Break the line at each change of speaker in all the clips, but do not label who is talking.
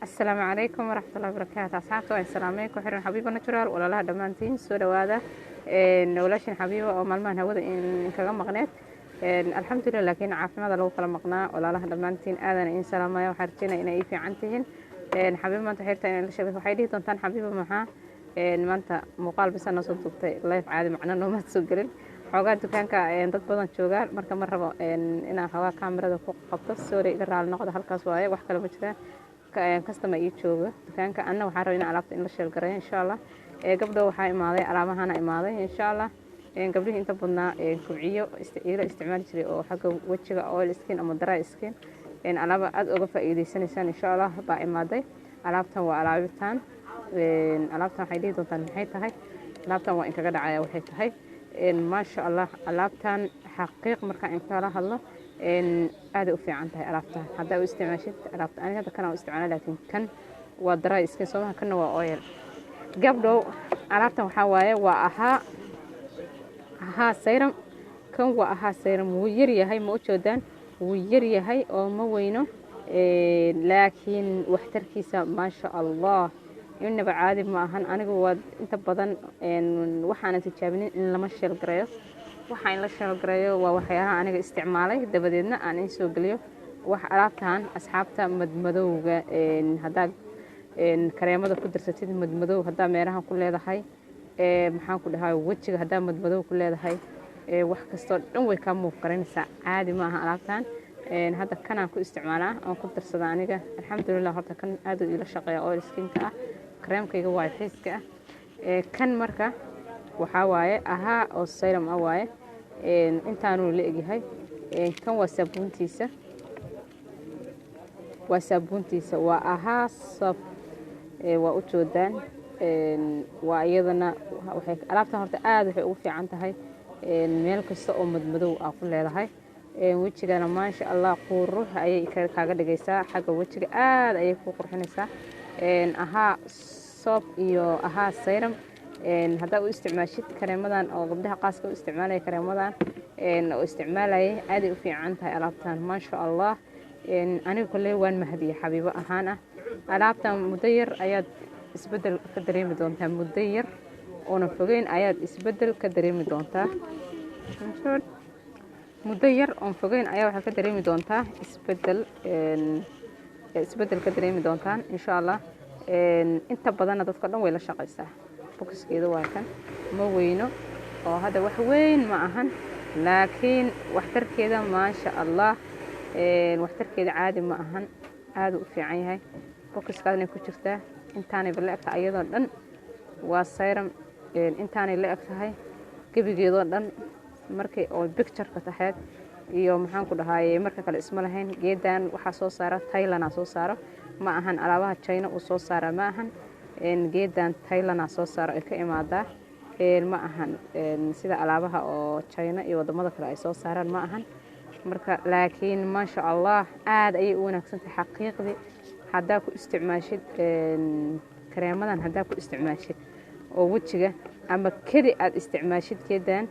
السلام عليكم ورحمة الله وبركاته. أصحابتي وين سلاميكم حرن حبيبة ناتشورال ولا لها دمانتين سو دوادا نولاشين حبيبة أو مالمان هودا إن كذا مقنات الحمد لله لكن عافنا لو كلا مقنا ولا لها دمانتين آذان إن سلامة وحرتنا إن أي في عنتهن حبيبة ما تحيرتين إن الشباب وحيدي تنتان حبيبة معها ما أنت مقال بس أنا صدقت لايف عادي معنا إنه ما تسجلين xoogaa dukaanka dad badan joogaan marka ma rabo inaan xoogaa kaamirada ku qabto sorry iga raali noqdo halkaas waaye wax kale ma jiraan customer ii jooga dukaanka anna waxaan rabaa in alaabta in la sheel gareeyo insha Allah gabdho waxaa imaaday alaabahana imaaday insha Allah gabdhihi inta badnaa kubciyo isticmaali jiray oo xagga wajiga oil skin ama dry skin alaaba aad uga faa'iideysanaysaan insha Allah baa imaaday alaabtan waa alaabtan waxay dhihi doontaan maxay tahay alaabtan waa in kaga dhacaya waxay tahay ما شاء الله ألعبتان حقيق مركا إن كلا هلا هذا في عنتها ألعبتها هذا استعمالت ألعبت أنا هذا كان استعمال لكن كان ودراي سكين صوبها كان وأويل قبله ألعبتها حوايا وأها سيرم كان وأها سيرم ويريا هاي موجودان ويريا هاي أو موينه لكن وحتركيسة ما شاء الله إنه بعادي ما هن أنا جواد أنت بدن وحنا تجابين إن لما شل قرية وحين لا شل قرية ووحياها أنا استعمالي دبدينا أنا سوقليه وحرابتان أصحابته مدمدوجة هذا كريمة قدر ستين مدمدو هذا ميرها كل هذا هاي محن كل هاي وجه هذا مدمدو كل هذا هاي وحكستون نوع كم مفكرين عادي ما هرابتان هذا كان أكو استعماله أو قدر صدانيجا الحمد لله هذا كان أدو إلى شقية أو السكين كأ كريم كي جواي حس كأ كان مركا وحواي أها أو السيرم أواي أنت أنو لقي هاي كان وسبونتيسة وأها صف وأتودان وأيضا وحيك ألعبتها هرت آد وفي عنتها هاي ملك السوق مدمدو أقول لها هاي وجهنا ما شاء الله قروح أي كاغا دغيسا حق وجهك aad ay ku qurxinaysa aha soap iyo aha serum hada u isticmaashid kareemadan oo gabdhaha qaaska u isticmaalay kareemadan oo isticmaalay aad u fiican tahay alaabtan ma sha Allah aniga kullee waan mahadiye xabiibo ahaan alaabtan muddo yar ayaad isbedel ka dareemi doontaa muddo yar oo fogeyn ayaad isbedel ka dareemi doontaa muddo yar oo fogeyn ayaa waxa ka dareemi doontaa isbedel ka dareemi doontaan insha Allah inta badan dadka dhan way la shaqaysaa boxkeedu waa kan ma weyno oo hada wax weyn ma ahan laakiin waxtarkeeda ma sha Allah waxtarkeeda caadi ma ahan aad u fiican yahay boxkaadna ku jirtaa intaanay balaagta ayadoo dhan waa serum intaanay la egtahay gabigeedo dhan markay oo picture ka tahay iyo maxaan ku dhahaayay marka kale isma lahayn geedan waxa soo saara Thailand soo saaro ma ahan alaabaha China oo soo saara ma ahan geedan Thailand soo saaro ay ka imaada ma ahan sida alaabaha oo China iyo wadamada kale ay soo saaraan ma ahan marka laakiin ma sha Allah aad ay u wanaagsan tahay xaqiiqdi hadaa ku isticmaashid kareemadan hadaa ku isticmaashid oo wajiga ama kadi aad isticmaashid geedan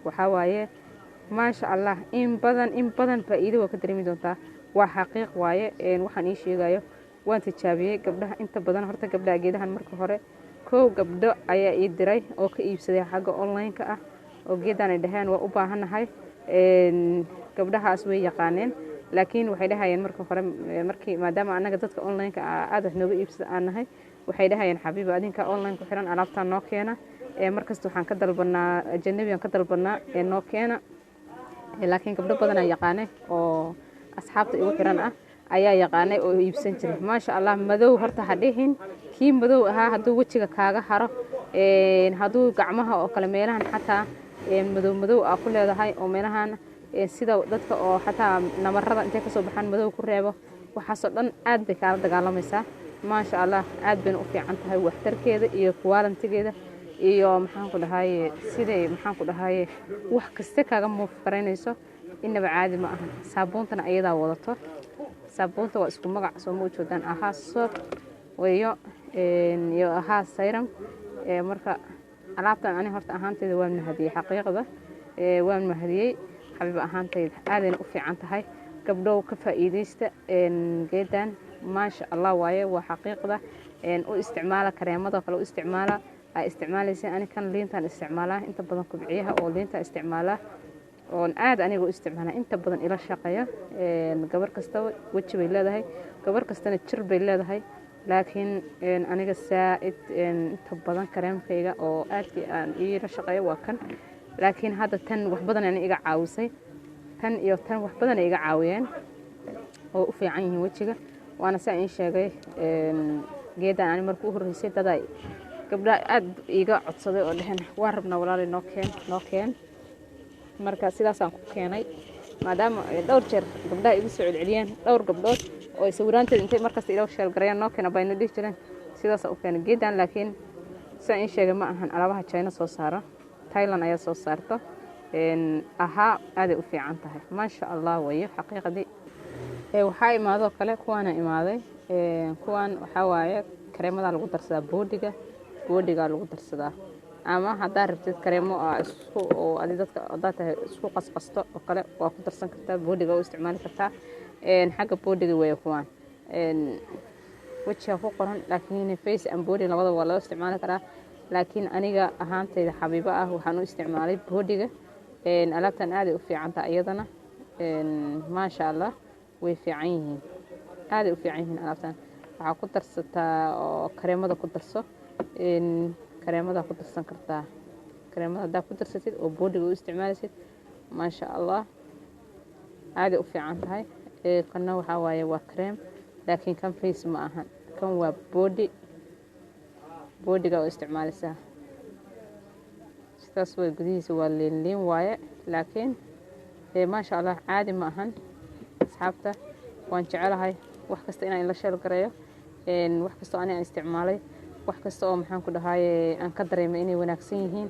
waxa waaye ما شاء الله إن بدن فائدة وكدر من دونتا وحقيق وايه waxaan ii sheegayo waan tijaabiye gabdhaha inta badan horta gabdhaha geedahan marka hore koow gabdho ayaa ii diray oo ka iibsaday xagga online ka ah oo geedan ay dhahaan waa u baahanahay gabdhahaas way yaqaaneen laakiin waxay dhahayeen marka hore markii maadaama anaga dadka online ka aad wax nooga iibsada aan nahay waxay dhahayeen xabiiba adinka online ku xiran alaabta noo keena markasta waxaan ka dalbanaa ajnabiyan ka dalbanaa noo keena laakiin gabdho badan ay yaqaanay oo asxaabta igu xiran ayaa yaqaanay oo iibsan jiray ma sha Allah madow horta hadhihin kii madow ahaa haduu wajiga kaaga haro haduu gacmaha oo kala meelahan xataa madow ku leedahay oo meelahan sida dadka oo xataa namarada intee ka soo baxaan madow ku reebo waxaasoo dhan aad bay kala dagaalamaysaa ma sha Allah aad bay u fiican tahay waxtarkeeda iyo quality-geeda iyo maxaan ku dhahaayay sidee maxaan ku dhahaayay wax kasta kaaga muuqareynayso inaba caadi ma ahan saabuuntana ayada wadato saabuunta waa isku magac soo muujoodaan aha soap wayo iyo aha serum marka alaabtan ani horta ahaanteeda waan mahadiyay xaqiiqada waan mahadiyay xabiib ahaanteeda aad ay u fiican tahay gabdho ka faa'iideysta geedan ما شاء الله واye waa xaqiiqda u isticmaala kareemada kale u isticmaala ay isticmaalaysa ani kan liintan isticmaala inta badan kubciyaha oo liinta isticmaala oo aad anigu u isticmaala inta badan ila shaqeeya gabar kasta waji bay leedahay gabar kastana jir bay leedahay laakiin aniga saaid inta badan kareemkayga oo aad aan ila shaqeeyo waa kan laakiin hadda tan wax badan aan iga caawisay tan iyo tan wax badan iga caawiyeen oo u fiican yihiin wajiga waana saa in sheegay geedan aan markuu horeysay daday gabdha aad iga codsaday oo dhahan waan rabnaa walaal noo keen marka sidaas aan ku keenay maadaama dhowr jeer gabdha igu soo celceliyeen dhowr gabdhood oo sawiraanteed intay markaas ila sheel gareeyaan noo keenay bayna dhig jireen sidaas u keenay geedan laakiin saa in sheegay ma ahan alabaha China soo saara Thailand ayaa soo saarto aha aad u fiican tahay ma sha Allah way xaqiiqadii waxaa imaado kale kuwana imaaday kuwan waxa waaye kareemada lagu darsadaa boodiga lagu darsadaa ama hadaa rabtid kareemo isku oo dadka dadka isku qasqasto oo kale waa ku darsan kartaa boodiga oo isticmaali kartaa xagga boodiga way kuwan wajiga ku qoran laakiin face and body labada waa loo isticmaali karaa laakiin aniga ahaantayda xabiibo ah waxaan u isticmaalay boodiga alaabtan aad u fiican tahay iyadana ma sha Allah way fiican yihiin aad u fiican yihiin alaabtan waxa ku darsataa oo kareemada ku darso kareemada ku darsan kartaa kareemada ku darsatid oo boodiga u isticmaalaysid ma sha Allah aad u fiican tahay kana waxa waaye waa kareem laakiin kan face ma ahan kan waa boodiga u isticmaalaysaa sidaas way gudihiisa waa liin waaye laakiin ma sha Allah caadi ma ahan asxaabta waan jecelahay wax kasta inaan la sheel gareeyo wax kasta aan isticmaalay wax kasta oo maxaan ku dhahay aan ka dareemay inay wanaagsan yihiin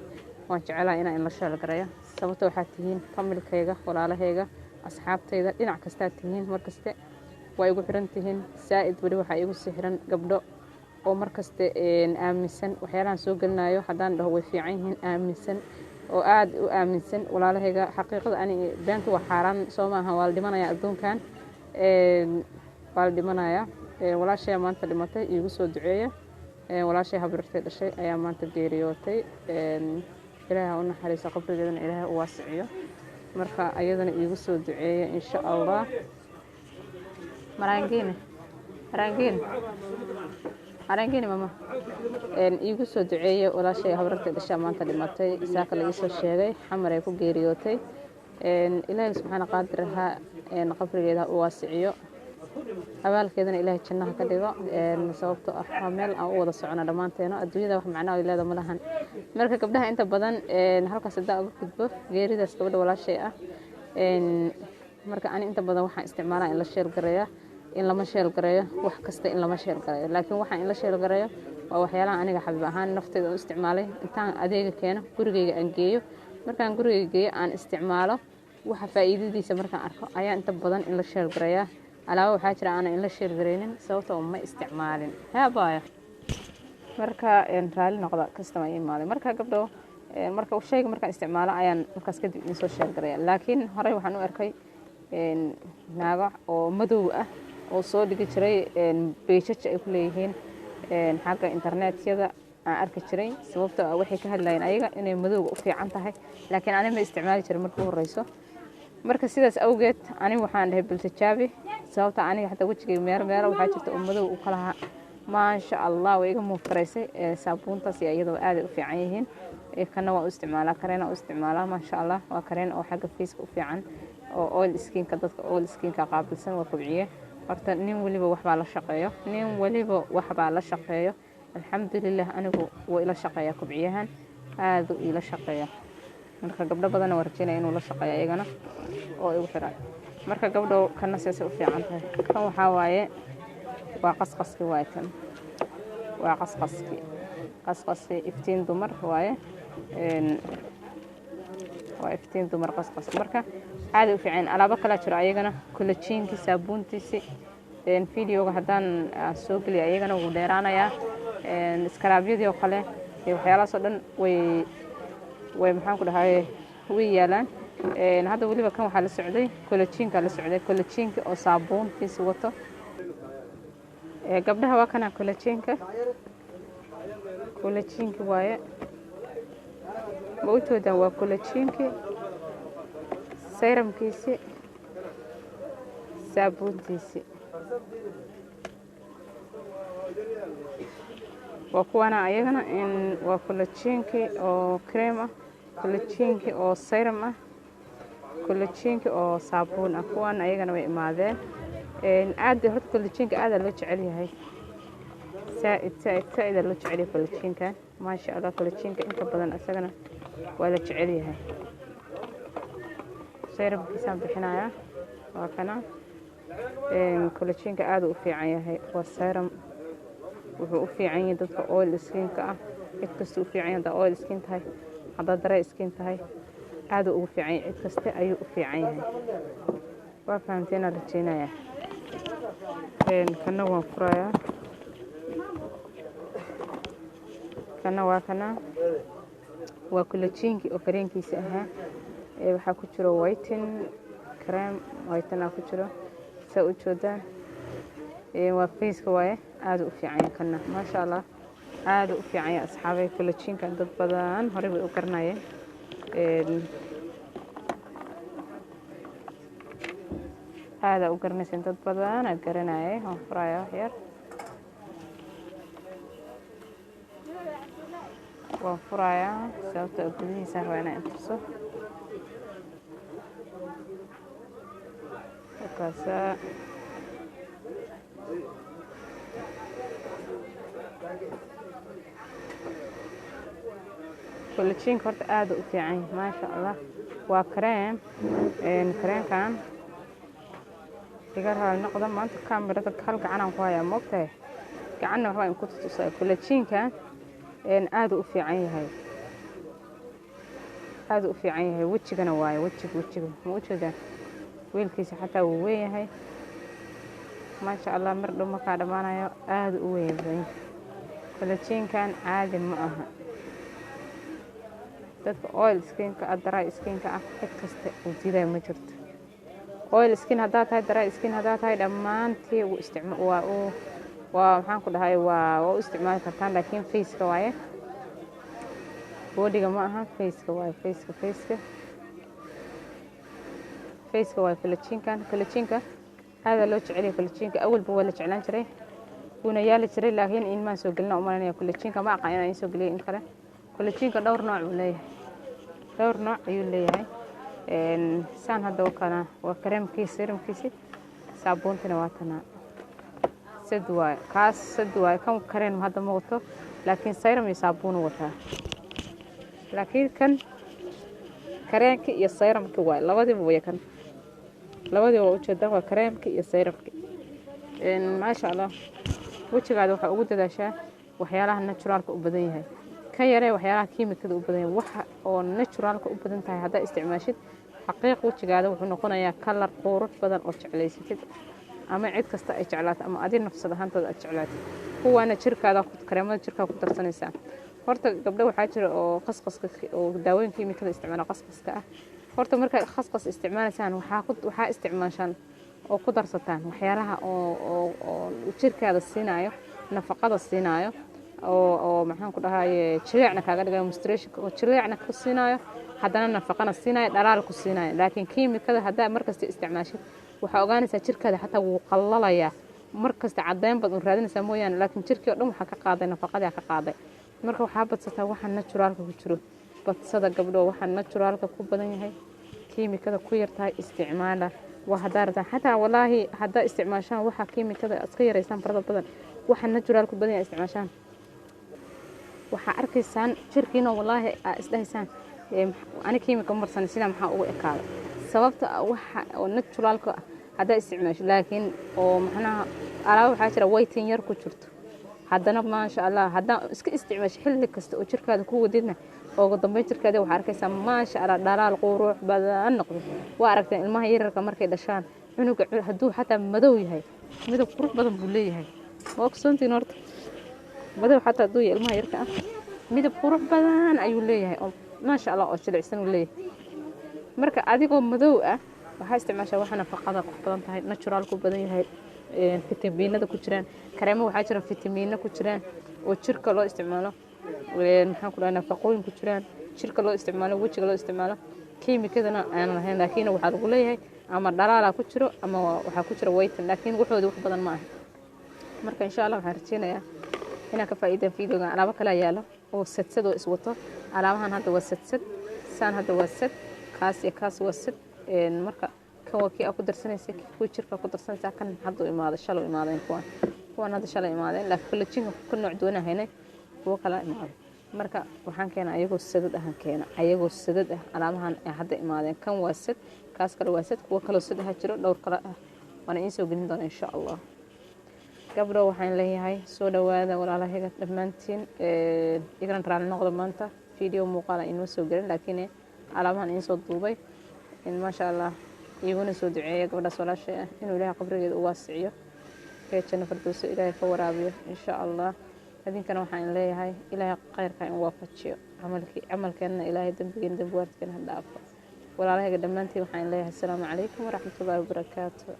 waan jecelahay inaan la sheel gareeyo sababtoo waxa tihiin familkayga walaalahayga asxaabtayda dhinac kasta tihiin markaste way ugu xiran tihiin saaid wali waxa igu sixiran gabdho oo markaste aaminsan waxyaalahan soo galinayo hadaan dhaho way fiican yihiin aaminsan oo aad u aaminsan walaalahayga xaqiiqada ani beenta waa xaraan soo maaha waa dhimanaya adduunkan waa dhimanaya walaashay maanta dhimatay igu soo duceeya walaashay habartay dhashay ayaa maanta geeriyootay ilaahay u naxariiso qabrigeedana ilaahay u waasiciyo marka ayadana igu soo duceeya insha Allah arangeen mama igu soo duceeyo walaashay habartay dhashay maanta dhimatay saaka la soo sheegay xamar ay ku geeriyootay ilaahay subhanahu qadiraha qabrigeeda u waasiciyo abaalkeedana ilaahay jannaha ka dhigo sababtoo ah meel aan u wada socono dhamaanteena adduunyada wax macna ay leedahay malahan marka gabdhaha inta badan halkaas daa uga gudbo geeridaas gabadha walaashay ah marka ani inta badan waxaan isticmaalaa in la sheel gareeyo in lama sheel gareeyo wax kasta in lama sheel gareeyo laakiin waxaan in la sheel gareeyo waa waxyaalaha aniga xabiib ahaan naftayda u isticmaalay intaan adeega keeno gurigeyga aan geeyo markaan gurigeyga geeyo aan isticmaalo waxa faa'iidadiisa markaan arko ayaa inta badan in la sheel gareeyaa alaabo waxaa jira aan in la sheel gareynin sababtoo ma isticmaalin haabaya marka raali noqda customer imaaday marka gabdho marka shayga markaan isticmaalo ayaan markaas kadib in soo sheel gareeyaa laakiin horey waxaan u arkay naago oo madow ah oo soo dhigi jiray page ay ku leeyihiin xagga internetyada aan arki jiray sababtoo ah waxay ka hadlayeen ayaga inay madowga u fiican tahay laakiin ani ma isticmaali jirin markii ugu horeyso marka sidaas awgeed ani waxaan dhahay biltijaabi sababta aniga xataa wajigay meero waxaa jirta oo madow u kala ma sha Allah way iga muuqareysay saabuuntaas iyadoo aad u fiican yihiin kana waa u isticmaalaa kareena u isticmaalaa ma sha Allah waa kareen oo xagga face u fiican oo oil skin ka dadka oil skin ka qaabilsan waa kubciye horta nin waliba wax baa la shaqeeyo alxamdulillah anigu waa ila shaqeeya kubciyahan aad u ila shaqeeya marka gabdho badan oo rajinay inuu la shaqeeyo ayagana oo igu xiran marka gabdho kana seesay u fiican tahay kan waxa waaye waa qasqaski waaytan waa qasqaski iftiin dumar waaye waa iftiin dumar qasqas marka aad u fiican alaabo kala jiro ayagana collagenki saabuuntiisi videoga hadaan soo geliyo ayagana wuu dheeraanayaa iskaraabyadii oo kale waxyaalahaas oo dhan way maxaan ku dhahay way yaalaan hadda waliba kan waxaa la socday collagenka oo saabuuntiisi wato gabdhaha waa kana collagenka waaye ma u jeedaan waa collagenki serumkiisi saabuuntiisi waa kuwana ayagana waa collagenki oo cream ah collagenki oo serum ah collagenki oo saabuun ah kuwana ayagana way imaadeen aad horta collagenka aad loo jecel yahay سائد لو جعلي كولتشين كان ما شاء الله كولتشين كان إنت بدن أسجنا ولا جعليها سيرب كيسان بحنايا وكنا كولتشين كعادوا في عينها والسيرم وهو في عين ضد أول سكين كأ إتكسو في عين ضد أول سكين تاي هذا درا سكين تاي عادوا في عين إتكست أيو في عينها وفهمتنا رجينا كنا وفرايا waa collagenki oo kareenkiisa ahaa waxaa ku jiro whiten cream whiten ku jiro saa u jeedaan waa face waaye aad u fiican yahay kana ma sha Allah aad u fiican yahay asxaabay collagenka dad badan hore way u qarnayeen aad u qarnaysan dad badan garanayay oo furaya yar وفرايا سوت أقولي سهوانا انتصو وكاسا كل شيء كرت آدو في عين ما شاء الله وكريم كريم كان يقرها النقطة ما أنت كاميرا تكحل كعنا وقايا موقته كعنا وقايا كنت تصير كل شيء كان aad u fiican yahay wajigana waaye wajiga ma u jeedaan wiilkiisa xataa wuu weyn yahay maasha Allah mar dhow ma ka dhamaanayo aad u weyn yahay collagenkan caadi ma aha dadka oil skin-ka dry skin-ka cid kasta uu diiday ma jirto oil skin hadaa tahay dry skin hadaa tahay dhamaantii uu isticmaal waxaan ku dhahay waa u isticmaali kartaan laakiin face-ka waaye body-ga ma aha face-ka waaye face-ka waaye collagenka aad loo jecel yahay collagenka awalba waa la jeclaan jiray wuuna yaali jiray laakiin in ma soo galina u malanaya collagenka ma aqaan inaan soo galiyo in kale collagenka dhowr nooc ayuu leeyahay saan hadda waa kareemkiisa serumkiisa saabuuntina waa tanaa سدواي كاس سدواي كم كرين هذا موته لكن سيرم يصابون وتها لكن كان كرين كي يسيرم كواي لودي بويا كان لودي وجهه ده كرين كي يسيرم إن ما شاء الله وجه قاعد وحوده داشة وحيالها الناتشورال كأبدين هاي كيري وحيالها كيميكال أبدين وح أو الناتشورال كأبدين تاي هذا استعماشيد حقيقة وجه قاعد وحنقولنا يا كلر قورة بدن أرجع ليس كده ama cid kasta ay jeclaato ama adin nafsad ahaantada aad jeclaato kuwaana jirkaada kareemada jirka ku darsanaysa horta gabdho waxaa jira oo qasqaska oo daawooyin kiimikada isticmaala qasqaska horta marka qasqas isticmaalaysaan waxaa isticmaashaan oo ku darsataan waxyaalaha oo jirkaada siinayo nafaqada siinayo oo maxaan ku dhahaye jileecna kaaga dhigayo moisturizer oo jileecna ku siinayo haddana nafaqana siinayo dhalaal ku siinayo laakiin kiimikada hadaa markasta isticmaashid waxa ogaanaysaa jirkaada xataa wuu qallalaya markasta cadeyn bad u raadinaysaa mooyaan laakiin jirkii oo dhan waxa ka qaaday nafaqada ka qaaday marka waxa badsataa waxa naturalka ku jiro badsada gabdho waxa naturalka ku badan yahay kiimikada ku yartahay isticmaala waa hadarta xataa wallahi hadaa isticmaashaan waxa kiimikada iska yareysan farada badan waxa natural ku badan yahay isticmaashaan waxa arkaysaan jirkiina wallahi isdhaysaan ani kiimika marsan sida maxaa ugu ekaaday sababta waxa oo naturalka hadaa isticmaasho laakiin oo maxnaha alaab waxa jira waytin yar ku jirto haddana ma sha Allah hadaa iska isticmaasho xilli kasta oo jirkaada ku wadidna ugu dambeyn jirkaada waxa arkaysaa ma sha Allah dhalaal quruux badan noqdo waa aragteen ilmaha yararka markay dhashaan cunuga haduu xataa madow yahay midab qurux badan buu leeyahay ma ogsoontiin horta madow xataa haduu ilmaha yarka midab qurux badan ayuu leeyahay oo ma sha Allah oo jilicsan uu leeyahay marka adigoo madow waxa isticmaashaa waxa nafaqada ku badan tahay natural ku badan yahay fitamiinada ku jiraan kareemo waxaa jira fitamiino ku jiraan oo jirka loo isticmaalo maxaan ku dhahay nafaqooyin ku jiraan jirka loo isticmaalo wejiga loo isticmaalo kiimikadana aan lahayn laakiin waxaa lagu leeyahay ama dhalaala ku jiro ama waxaa ku jira waytan laakiin waxooda wax badan ma aha marka insha Allah waxaan rajeynayaa inaan ka faa'iideen fiidiyoga alaabo kala yaalo oo sadsad oo iswato alaabahan hadda waa sadsad saan hadda waa sad kaas iyo kaas waa sad marka kan waa kii ku darsanaysa ku jirka ku darsanaysa kan hadda imaado shalo imaadeen kuwan hadda shalo imaadeen laakiin collagen ka nooc doona haynay kuwa kala imaado marka waxaan keenaa ayagoo sadad ah keena ayagoo sadad ah alaabahan hadda imaadeen kan waa sad kaas kale waa sad kuwa kale sad ah jiro dhowr kale ah waana in soo gelin doona insha Allah gabdho waxaan leeyahay soo dhawaada walaalahayga dhamaantiin igran raali noqdo maanta video muuqaal inoo soo gelin laakiin alaabahan in soo duubay in ma sha Allah iyaguna soo duceeyo gabadha walaashay ah inuu Ilaahay qabrigeeda u waasiciyo keena fardooso Ilaahay ka waraabiyo insha Allah adinkana waxaan leeyahay Ilaahay khayrka in waafajiyo amalkeena Ilaahay dambigeena dambi waartkeena dhaafo walaalahayga dhamaantiin waxaan leeyahay assalaamu calaykum waraxmatullaahi wabarakaatuh